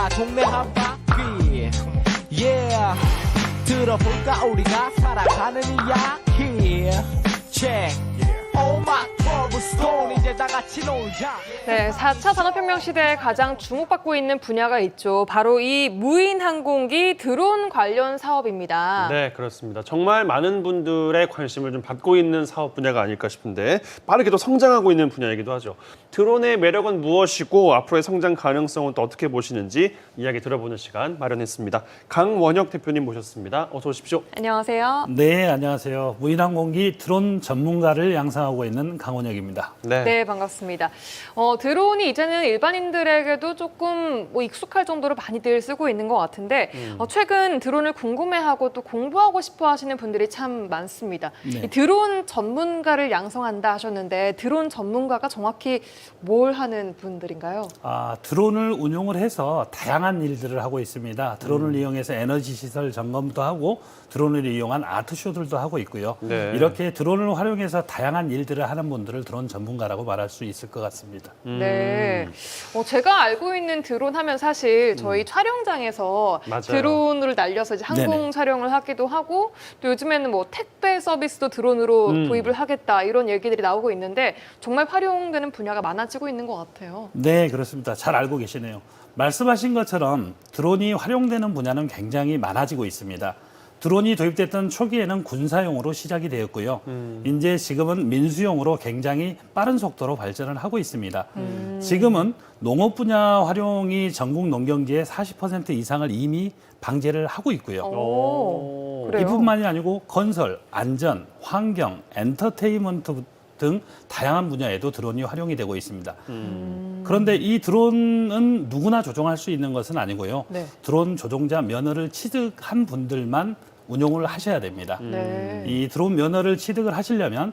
돌자 동네 한 바퀴 yeah 들어볼까 우리가 살아가는 이야기 check oh my troublestone 이제 다 같이 놀자. 네, 4차 산업혁명 시대에 가장 주목받고 있는 분야가 있죠. 바로 이 무인 항공기 드론 관련 사업입니다. 네, 그렇습니다. 정말 많은 분들의 관심을 좀 받고 있는 사업 분야가 아닐까 싶은데 빠르게도 성장하고 있는 분야이기도 하죠. 드론의 매력은 무엇이고 앞으로의 성장 가능성은 또 어떻게 보시는지 이야기 들어보는 시간 마련했습니다. 강원혁 대표님 모셨습니다. 어서 오십시오. 안녕하세요. 네, 안녕하세요. 무인항공기 드론 전문가를 양성하고 있는 강원혁입니다. 네, 반갑습니다. 드론이 이제는 일반인들에게도 조금 익숙할 정도로 많이들 쓰고 있는 것 같은데 최근 드론을 궁금해하고 또 공부하고 싶어 하시는 분들이 참 많습니다. 네. 이 드론 전문가를 양성한다 하셨는데 드론 전문가가 정확히 뭘 하는 분들인가요? 드론을 운용을 해서 다양한 일들을 하고 있습니다. 드론을 이용해서 에너지 시설 점검도 하고 드론을 이용한 아트쇼들도 하고 있고요. 네. 이렇게 드론을 활용해서 다양한 일들을 하는 분들을 드론 전문가라고 말할 수 있을 것 같습니다. 네. 제가 알고 있는 드론 하면 사실 저희 촬영장에서 맞아요. 드론을 날려서 이제 항공 네네. 촬영을 하기도 하고 또 요즘에는 뭐 택배 서비스도 드론으로 도입을 하겠다 이런 얘기들이 나오고 있는데 정말 활용되는 분야가 많아지고 있는 것 같아요. 네, 그렇습니다. 잘 알고 계시네요. 말씀하신 것처럼 드론이 활용되는 분야는 굉장히 많아지고 있습니다. 드론이 도입됐던 초기에는 군사용으로 시작이 되었고요. 이제 지금은 민수용으로 굉장히 빠른 속도로 발전을 하고 있습니다. 지금은 농업 분야 활용이 전국 농경지의 40% 이상을 이미 방제를 하고 있고요. 오, 그래요? 이뿐만이 아니고 건설, 안전, 환경, 엔터테인먼트 등 다양한 분야에도 드론이 활용이 되고 있습니다. 그런데 이 드론은 누구나 조종할 수 있는 것은 아니고요. 네. 드론 조종자 면허를 취득한 분들만 운용을 하셔야 됩니다. 네. 이 드론 면허를 취득을 하시려면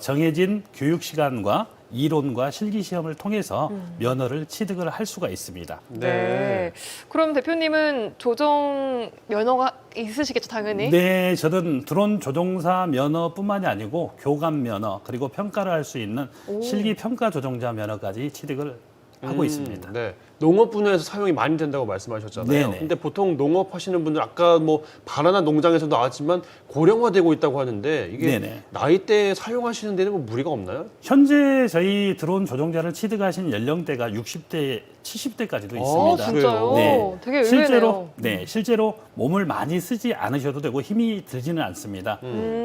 정해진 교육 시간과 이론과 실기 시험을 통해서 면허를 취득을 할 수가 있습니다. 네. 그럼 대표님은 조종 면허가 있으시겠죠, 당연히? 네, 저는 드론 조종사 면허뿐만이 아니고 교감 면허 그리고 평가를 할 수 있는 실기 평가 조종자 면허까지 취득을 하고 있습니다. 네. 농업 분야에서 사용이 많이 된다고 말씀하셨잖아요. 네네. 근데 보통 농업 하시는 분들 아까 뭐 바나나 농장에서 나왔지만 고령화되고 있다고 하는데 이게 네네. 나이대에 사용하시는 데는 뭐 무리가 없나요? 현재 저희 드론 조종자를 취득하신 연령대가 60대, 70대까지도 어, 있습니다. 진짜요? 네. 되게 의외네요. 실제로 몸을 많이 쓰지 않으셔도 되고 힘이 들지는 않습니다.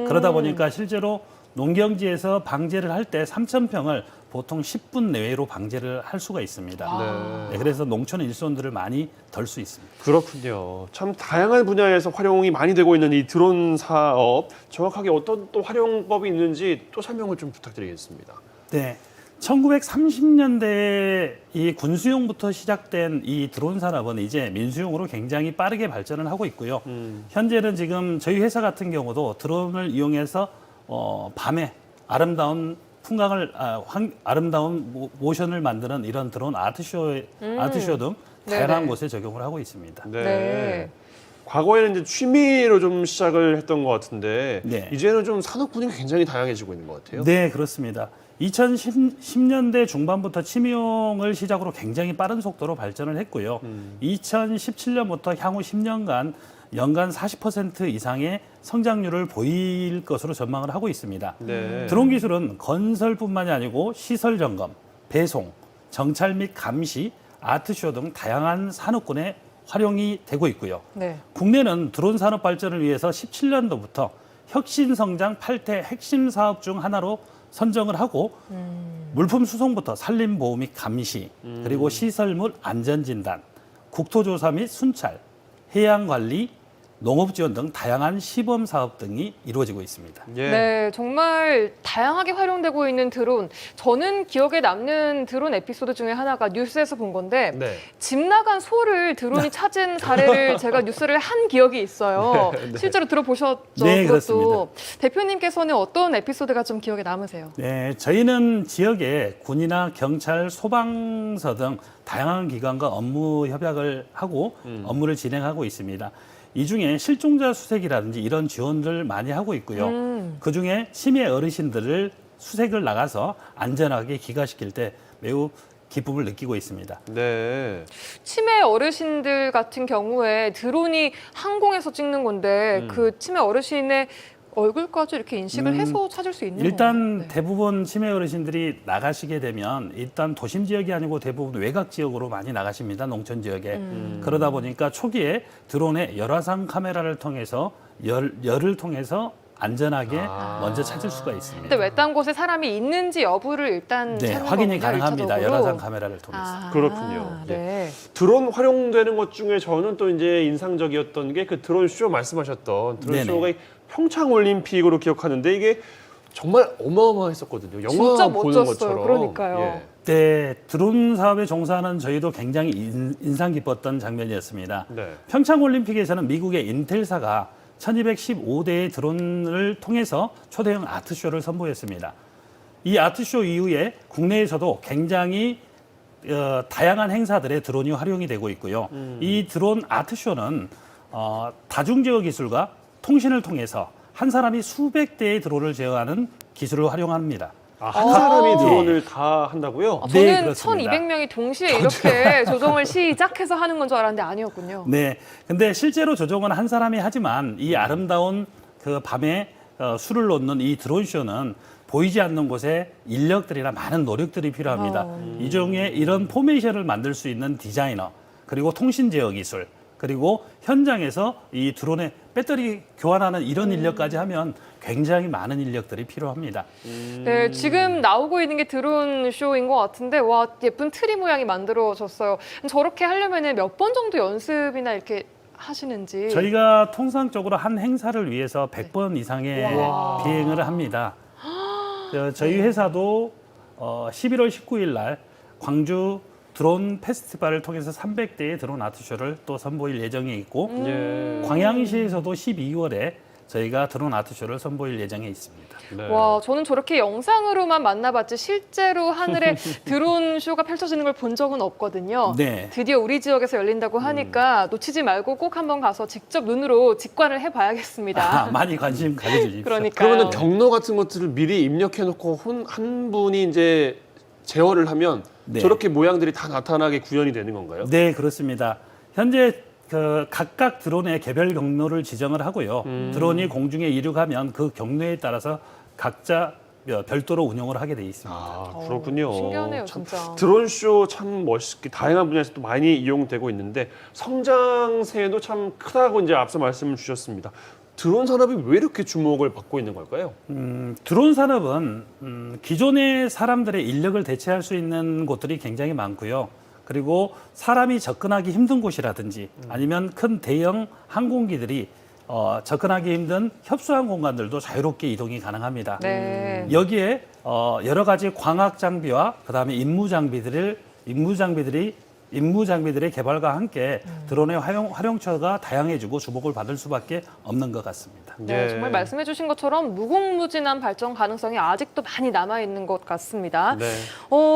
그러다 보니까 실제로 농경지에서 방제를 할 때 3,000평을 보통 10분 내외로 방제를 할 수가 있습니다. 네, 그래서 농촌 일손들을 많이 덜 수 있습니다. 그렇군요. 참 다양한 분야에서 활용이 많이 되고 있는 이 드론 사업 정확하게 어떤 또 활용법이 있는지 또 설명을 좀 부탁드리겠습니다. 네. 1930년대에 이 군수용부터 시작된 이 드론 산업은 이제 민수용으로 굉장히 빠르게 발전을 하고 있고요. 현재는 지금 저희 회사 같은 경우도 드론을 이용해서 밤에 아름다운 풍광을 아름다운 모션을 만드는 이런 드론 아트쇼 등 다양한 네네. 곳에 적용을 하고 있습니다. 네. 과거에는 이제 취미로 좀 시작을 했던 것 같은데 네. 이제는 좀 산업 분위기 굉장히 다양해지고 있는 것 같아요. 네, 그렇습니다. 2010년대 중반부터 취미용을 시작으로 굉장히 빠른 속도로 발전을 했고요. 2017년부터 향후 10년간 연간 40% 이상의 성장률을 보일 것으로 전망을 하고 있습니다. 네. 드론 기술은 건설뿐만이 아니고 시설 점검, 배송, 정찰 및 감시, 아트쇼 등 다양한 산업군에 활용이 되고 있고요. 네. 국내는 드론 산업 발전을 위해서 17년도부터 혁신 성장 8대 핵심 사업 중 하나로 선정을 하고 물품 수송부터 산림 보호 및 감시, 그리고 시설물 안전 진단, 국토조사 및 순찰, 해양 관리, 농업 지원 등 다양한 시범 사업 등이 이루어지고 있습니다. 예. 네, 정말 다양하게 활용되고 있는 드론. 저는 기억에 남는 드론 에피소드 중에 하나가 뉴스에서 본 건데 네. 집 나간 소를 드론이 찾은 사례를 제가 뉴스를 한 기억이 있어요. 네. 실제로 들어보셨죠? 네, 그것도. 그렇습니다. 대표님께서는 어떤 에피소드가 좀 기억에 남으세요? 네, 저희는 지역에 군이나 경찰, 소방서 등 다양한 기관과 업무 협약을 하고 업무를 진행하고 있습니다. 이 중에 실종자 수색이라든지 이런 지원들 많이 하고 있고요. 그 중에 치매 어르신들을 수색을 나가서 안전하게 귀가시킬 때 매우 기쁨을 느끼고 있습니다. 네. 치매 어르신들 같은 경우에 드론이 항공에서 찍는 건데 그 치매 어르신의 얼굴까지 이렇게 인식을 해서 찾을 수 있는 일단 건가요? 네. 대부분 치매 어르신들이 나가시게 되면 일단 도심 지역이 아니고 대부분 외곽 지역으로 많이 나가십니다. 농촌 지역에. 그러다 보니까 초기에 드론의 열화상 카메라를 통해서 열을 통해서 안전하게 먼저 찾을 수가 있습니다. 근데 외딴 곳에 사람이 있는지 여부를 일단 네, 찾는 확인이 거군요, 가능합니다. 일차적으로. 열화상 카메라를 통해서. 그렇군요. 네. 드론 활용되는 것 중에 저는 또 이제 인상적이었던 게 그 드론 쇼 말씀하셨던 드론 네네. 쇼가 평창 올림픽으로 기억하는데 이게 정말 어마어마했었거든요. 영화 진짜 보는 멋졌어요. 것처럼. 그러니까요. 예. 네, 드론 사업에 종사하는 저희도 굉장히 인상 깊었던 장면이었습니다. 네. 평창 올림픽에서는 미국의 인텔사가 1215대의 드론을 통해서 초대형 아트쇼를 선보였습니다. 이 아트쇼 이후에 국내에서도 굉장히 다양한 행사들의 드론이 활용이 되고 있고요. 이 드론 아트쇼는 다중제어 기술과 통신을 통해서 한 사람이 수백 대의 드론을 제어하는 기술을 활용합니다. 한 사람이 드론을 다 한다고요? 아, 네, 저는 그렇습니다. 1200명이 동시에 이렇게 조종을 시작해서 하는 건 줄 알았는데 아니었군요. 네, 근데 실제로 조종은 한 사람이 하지만 이 아름다운 그 밤에 술을 놓는 이 드론쇼는 보이지 않는 곳에 인력들이나 많은 노력들이 필요합니다. 이 중에 이런 포메이션을 만들 수 있는 디자이너, 그리고 통신 제어 기술, 그리고 현장에서 이 드론의 배터리 교환하는 이런 인력까지 하면 굉장히 많은 인력들이 필요합니다. 네, 지금 나오고 있는 게 드론 쇼인 것 같은데 와 예쁜 트리 모양이 만들어졌어요. 저렇게 하려면 몇 번 정도 연습이나 이렇게 하시는지. 저희가 통상적으로 한 행사를 위해서 100번 이상의 와. 비행을 합니다. 저희 회사도 11월 19일 날 광주 드론 페스티벌을 통해서 300대의 드론 아트쇼를 또 선보일 예정에 있고 예. 광양시에서도 12월에 저희가 드론 아트쇼를 선보일 예정에 있습니다. 네. 와, 저는 저렇게 영상으로만 만나봤지 실제로 하늘에 드론 쇼가 펼쳐지는 걸 본 적은 없거든요. 네. 드디어 우리 지역에서 열린다고 하니까 놓치지 말고 꼭 한번 가서 직접 눈으로 직관을 해봐야겠습니다. 많이 관심 가져주십시오. 그러니까요. 그러면 경로 같은 것들을 미리 입력해놓고 한 분이 이제 제어를 하면 네. 저렇게 모양들이 다 나타나게 구현이 되는 건가요? 네, 그렇습니다. 현재 각각 드론의 개별 경로를 지정을 하고요. 드론이 공중에 이륙하면 그 경로에 따라서 각자 별도로 운영을 하게 돼 있습니다. 아, 그렇군요. 신기하네요, 참 진짜. 드론쇼 참 멋있게 다양한 분야에서 또 많이 이용되고 있는데 성장세도 참 크다고 이제 앞서 말씀을 주셨습니다. 드론 산업이 왜 이렇게 주목을 받고 있는 걸까요? 드론 산업은 기존의 사람들의 인력을 대체할 수 있는 곳들이 굉장히 많고요. 그리고 사람이 접근하기 힘든 곳이라든지 아니면 큰 대형 항공기들이 접근하기 힘든 협소한 공간들도 자유롭게 이동이 가능합니다. 네. 여기에 여러 가지 광학 장비와 그다음에 임무 장비들의 개발과 함께 드론의 활용처가 다양해지고 주목을 받을 수밖에 없는 것 같습니다. 네, 예. 정말 말씀해주신 것처럼 무궁무진한 발전 가능성이 아직도 많이 남아있는 것 같습니다. 네.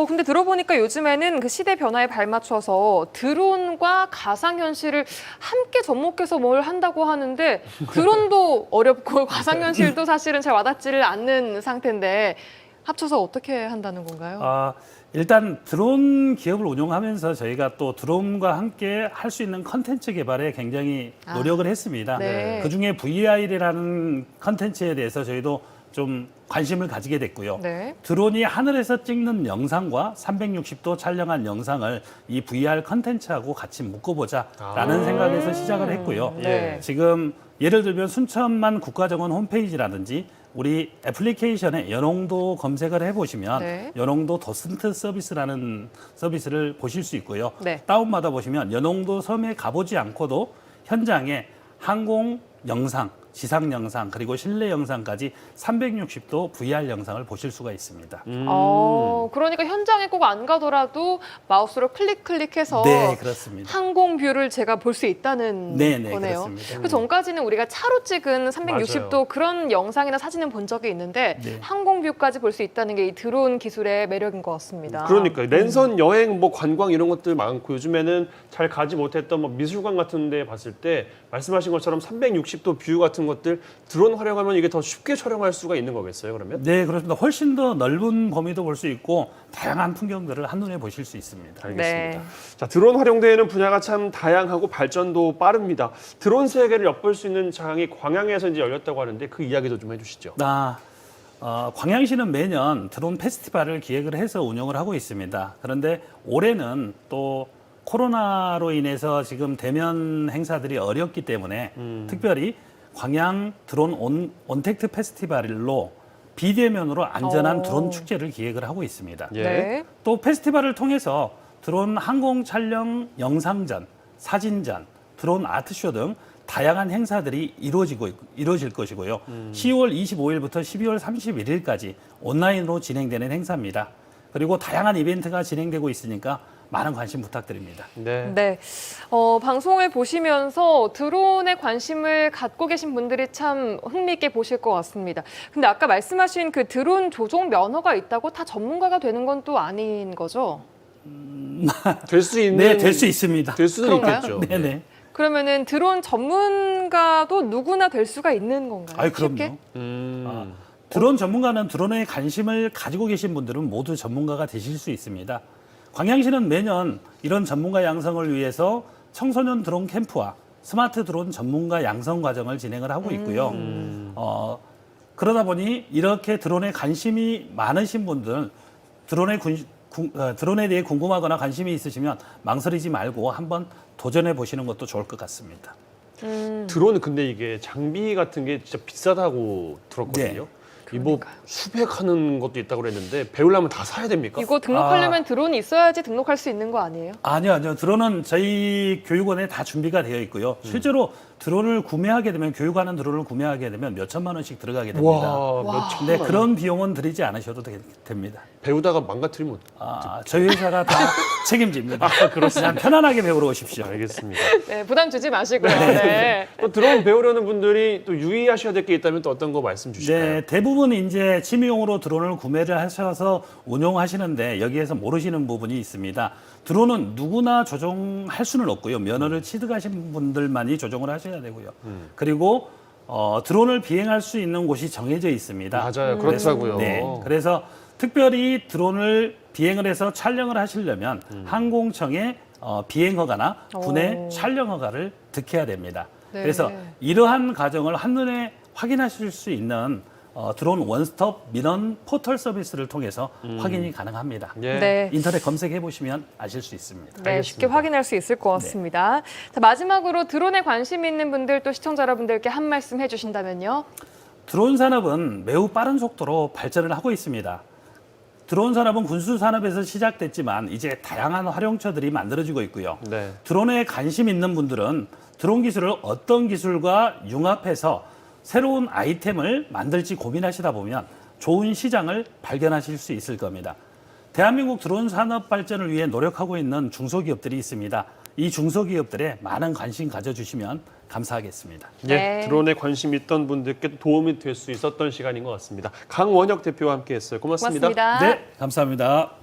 근데 들어보니까 요즘에는 그 시대 변화에 발맞춰서 드론과 가상현실을 함께 접목해서 뭘 한다고 하는데 드론도 어렵고 가상현실도 사실은 잘 와닿지를 않는 상태인데 합쳐서 어떻게 한다는 건가요? 일단 드론 기업을 운영하면서 저희가 또 드론과 함께 할 수 있는 컨텐츠 개발에 굉장히 노력을 했습니다. 네. 그중에 VR이라는 컨텐츠에 대해서 저희도 좀 관심을 가지게 됐고요. 네. 드론이 하늘에서 찍는 영상과 360도 촬영한 영상을 이 VR 컨텐츠하고 같이 묶어보자라는 생각에서 시작을 했고요. 네. 지금 예를 들면 순천만 국가정원 홈페이지라든지 우리 애플리케이션에 연홍도 검색을 해보시면 네. 연홍도 더슨트 서비스라는 서비스를 보실 수 있고요. 네. 다운받아 보시면 연홍도 섬에 가보지 않고도 현장에 항공 영상, 지상 영상 그리고 실내 영상까지 360도 VR 영상을 보실 수가 있습니다. 그러니까 현장에 꼭 안 가더라도 마우스로 클릭해서 네, 그렇습니다. 항공 뷰를 제가 볼 수 있다는 네, 거네요. 그렇습니다. 그 전까지는 우리가 차로 찍은 360도 맞아요. 그런 영상이나 사진은 본 적이 있는데 네. 항공 뷰까지 볼 수 있다는 게 이 드론 기술의 매력인 것 같습니다. 그러니까 랜선 여행, 뭐 관광 이런 것들 많고 요즘에는 잘 가지 못했던 뭐 미술관 같은 데 봤을 때 말씀하신 것처럼 360도 뷰 같은 같은 것들 드론 활용하면 이게 더 쉽게 촬영할 수가 있는 거겠어요, 그러면? 네, 그렇습니다. 훨씬 더 넓은 범위도 볼 수 있고 다양한 풍경들을 한눈에 보실 수 있습니다. 알겠습니다. 네. 자, 드론 활용되는 분야가 참 다양하고 발전도 빠릅니다. 드론 세계를 엿볼 수 있는 장이 광양에서 이제 열렸다고 하는데 그 이야기도 좀 해주시죠. 광양시는 매년 드론 페스티벌을 기획을 해서 운영을 하고 있습니다. 그런데 올해는 또 코로나로 인해서 지금 대면 행사들이 어렵기 때문에 특별히 광양 드론 온택트 페스티벌로 비대면으로 안전한 드론 축제를 기획을 하고 있습니다. 예. 네. 또 페스티벌을 통해서 드론 항공 촬영 영상전, 사진전, 드론 아트쇼 등 다양한 행사들이 이루어질 것이고요. 10월 25일부터 12월 31일까지 온라인으로 진행되는 행사입니다. 그리고 다양한 이벤트가 진행되고 있으니까 많은 관심 부탁드립니다. 네. 네. 방송을 보시면서 드론에 관심을 갖고 계신 분들이 참 흥미있게 보실 것 같습니다. 근데 아까 말씀하신 그 드론 조종 면허가 있다고 다 전문가가 되는 건 또 아닌 거죠? 될 수 있는 네, 될 수 있습니다. 될 수는 그런가요? 있겠죠. 네네. 그러면은 드론 전문가도 누구나 될 수가 있는 건가요? 아이, 쉽게? 그럼요. 드론 전문가는 드론에 관심을 가지고 계신 분들은 모두 전문가가 되실 수 있습니다. 광양시는 매년 이런 전문가 양성을 위해서 청소년 드론 캠프와 스마트 드론 전문가 양성 과정을 진행을 하고 있고요. 그러다 보니 이렇게 드론에 관심이 많으신 분들은 드론에 대해 궁금하거나 관심이 있으시면 망설이지 말고 한번 도전해 보시는 것도 좋을 것 같습니다. 드론은 근데 이게 장비 같은 게 진짜 비싸다고 들었거든요. 이뭐 수백하는 것도 있다고 그랬는데 배우려면 다 사야 됩니까? 이거 등록하려면 드론이 있어야지 등록할 수 있는 거 아니에요? 아니요. 드론은 저희 교육원에 다 준비가 되어 있고요. 실제로 드론을 구매하게 되면 교육하는 드론을 구매하게 되면 몇 천만 원씩 들어가게 됩니다. 와, 몇 천만 근데 그런 비용은 들이지 않으셔도 됩니다. 배우다가 망가뜨리면 저희 회사가 다 책임집니다. 그냥 편안하게 배우러 오십시오. 알겠습니다. 네, 부담 주지 마시고요. 네. 또 드론 배우려는 분들이 또 유의하셔야 될 게 있다면 또 어떤 거 말씀 주실까요? 네, 대부분 이제 취미용으로 드론을 구매를 하셔서 운용하시는데 여기에서 모르시는 부분이 있습니다. 드론은 누구나 조종할 수는 없고요. 면허를 취득하신 분들만이 조종을 하셔야 되고요. 그리고 드론을 비행할 수 있는 곳이 정해져 있습니다. 맞아요. 그렇더라고요. 네, 그래서 특별히 드론을 비행을 해서 촬영을 하시려면 항공청의 비행 허가나 군의 촬영 허가를 득해야 됩니다. 네. 그래서 이러한 과정을 한눈에 확인하실 수 있는 드론 원스톱 민원 포털 서비스를 통해서 확인이 가능합니다. 예. 네. 인터넷 검색해 보시면 아실 수 있습니다. 네, 쉽게 확인할 수 있을 것 같습니다. 자, 마지막으로 드론에 관심 있는 분들 또 시청자 여러분들께 한 말씀 해주신다면요. 드론 산업은 매우 빠른 속도로 발전을 하고 있습니다. 드론 산업은 군수 산업에서 시작됐지만 이제 다양한 활용처들이 만들어지고 있고요. 네. 드론에 관심 있는 분들은 드론 기술을 어떤 기술과 융합해서 새로운 아이템을 만들지 고민하시다 보면 좋은 시장을 발견하실 수 있을 겁니다. 대한민국 드론 산업 발전을 위해 노력하고 있는 중소기업들이 있습니다. 이 중소기업들에 많은 관심 가져주시면 감사하겠습니다. 예, 네. 드론에 관심 있던 분들께 도움이 될 수 있었던 시간인 것 같습니다. 강원혁 대표와 함께했어요. 고맙습니다. 고맙습니다. 네, 감사합니다.